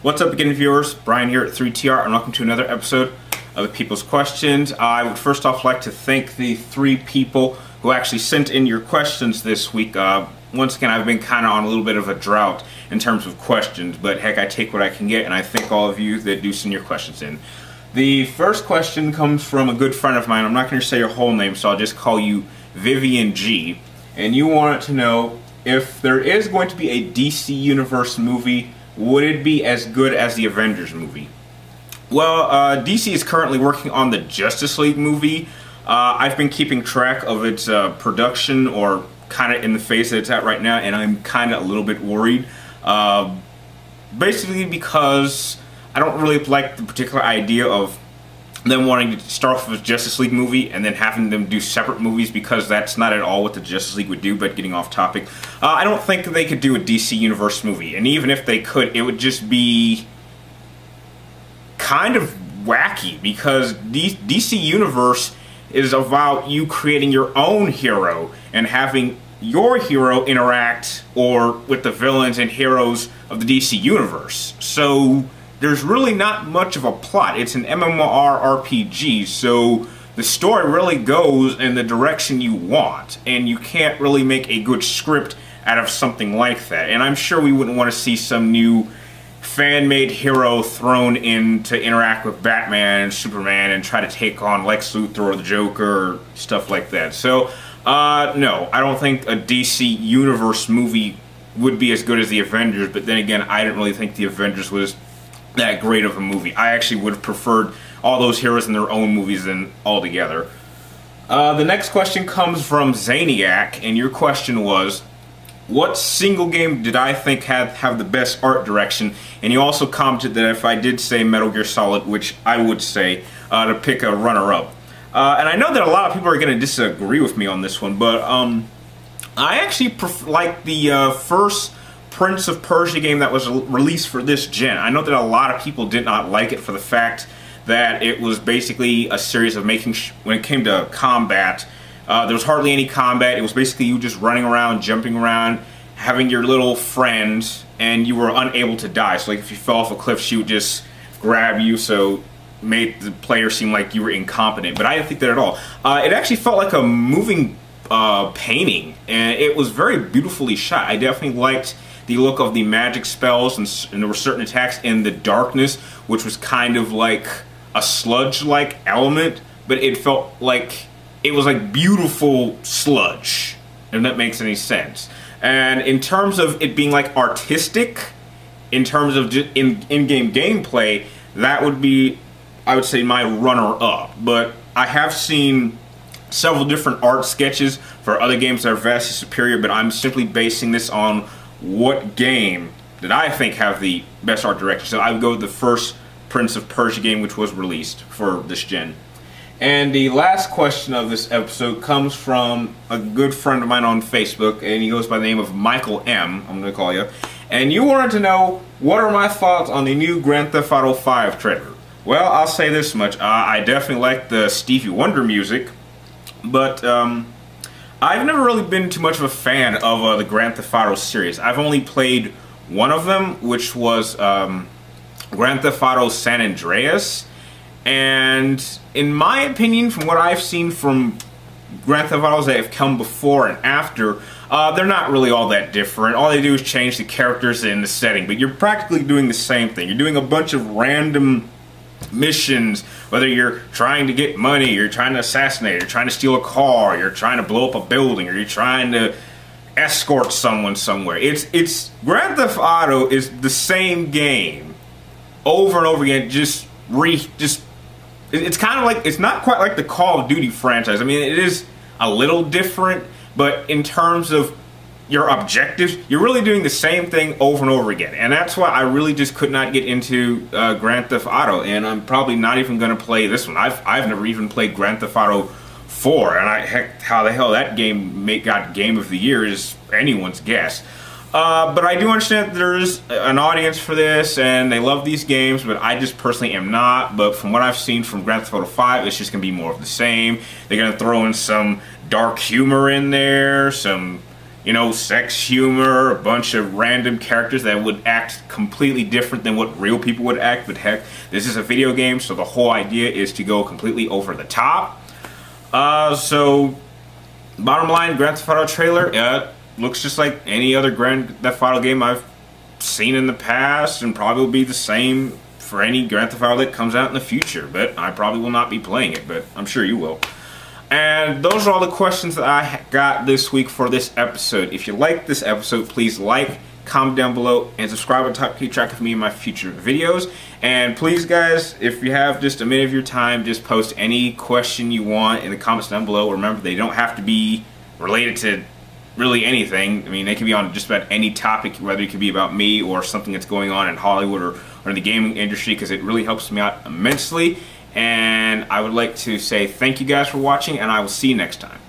What's up again, viewers? Brian here at 3TR, and welcome to another episode of the People's Questions. I would first off like to thank the 3 people who actually sent in your questions this week. Once again, I've been kind of on a little bit of a drought in terms of questions, but heck, I take what I can get, and I thank all of you that do send your questions in. The first question comes from a good friend of mine. I'm not going to say your whole name, so I'll just call you Vivian G. And you wanted to know if there is going to be a DC Universe movie, would it be as good as the Avengers movie? Well, DC is currently working on the Justice League movie. I've been keeping track of its production, or kind of in the phase that it's at right now, and I'm kind of a little bit worried. Basically because I don't really like the particular idea of them wanting to start off with a Justice League movie and then having them do separate movies, because that's not at all what the Justice League would do. But getting off topic, I don't think that they could do a DC Universe movie, and even if they could, it would just be kind of wacky, because DC Universe is about you creating your own hero and having your hero interact with the villains and heroes of the DC Universe. So there's really not much of a plot. It's an MMORPG, so the story really goes in the direction you want, and you can't really make a good script out of something like that. And I'm sure we wouldn't want to see some new fan-made hero thrown in to interact with Batman and Superman and try to take on Lex Luthor or the Joker or stuff like that. So, no, I don't think a DC Universe movie would be as good as the Avengers, but then again, I didn't really think the Avengers was that great of a movie. I actually would have preferred all those heroes in their own movies than altogether. The next question comes from Zaniac, and your question was, what single game did I think have the best art direction? And you also commented that if I did say Metal Gear Solid, which I would say, to pick a runner-up. And I know that a lot of people are going to disagree with me on this one, but I actually like the first Prince of Persia game that was released for this gen. I know that a lot of people did not like it for the fact that it was basically a series of when it came to combat, there was hardly any combat. It was basically you just running around, jumping around, having your little friend, and you were unable to die. So like if you fell off a cliff, she would just grab you, so made the player seem like you were incompetent. But I didn't think that at all. It actually felt like a moving painting, and it was very beautifully shot. I definitely liked the look of the magic spells, and there were certain attacks in the darkness, which was kind of like a sludge-like element, but it felt like it was like beautiful sludge, if that makes any sense. And in terms of it being like artistic, in terms of in-game gameplay, that would be, I would say, my runner-up. But I have seen several different art sketches for other games that are vastly superior, but I'm simply basing this on what game did I think have the best art direction. So I would go with the first Prince of Persia game, which was released for this gen. And the last question of this episode comes from a good friend of mine on Facebook, and he goes by the name of Michael M, I'm going to call you. And you wanted to know, what are my thoughts on the new Grand Theft Auto 5 trailer? Well, I'll say this much. I definitely like the Stevie Wonder music, but I've never really been too much of a fan of the Grand Theft Auto series. I've only played one of them, which was Grand Theft Auto San Andreas. And in my opinion, from what I've seen from Grand Theft Autos that have come before and after, they're not really all that different. All they do is change the characters and the setting, but you're practically doing the same thing. You're doing a bunch of random missions, whether you're trying to get money, you're trying to assassinate, you're trying to steal a car, you're trying to blow up a building, or you're trying to escort someone somewhere. It's Grand Theft Auto is the same game over and over again, it's kind of like, it's not quite like the Call of Duty franchise. I mean, it is a little different, but in terms of your objectives, you're really doing the same thing over and over again. And that's why I really just could not get into Grand Theft Auto, and I'm probably not even going to play this one. I've never even played Grand Theft Auto 4, and heck, how the hell that game got Game of the Year is anyone's guess. But I do understand that there's an audience for this, and they love these games, but I just personally am not. But from what I've seen from Grand Theft Auto 5, it's just going to be more of the same. They're going to throw in some dark humor in there, some you know, sex humor, a bunch of random characters that would act completely different than what real people would act. But heck, this is a video game, so the whole idea is to go completely over the top. So bottom line, Grand Theft Auto trailer, looks just like any other Grand Theft Auto game I've seen in the past, and probably will be the same for any Grand Theft Auto that comes out in the future. But I probably will not be playing it, but I'm sure you will. And those are all the questions that I got this week for this episode. If you like this episode, please like, comment down below, and subscribe to keep track of me in my future videos. And please, guys, if you have just a minute of your time, just post any question you want in the comments down below. Remember, they don't have to be related to really anything. I mean, they can be on just about any topic, whether it could be about me or something that's going on in Hollywood or in the gaming industry, because it really helps me out immensely. And I would like to say thank you guys for watching, and I will see you next time.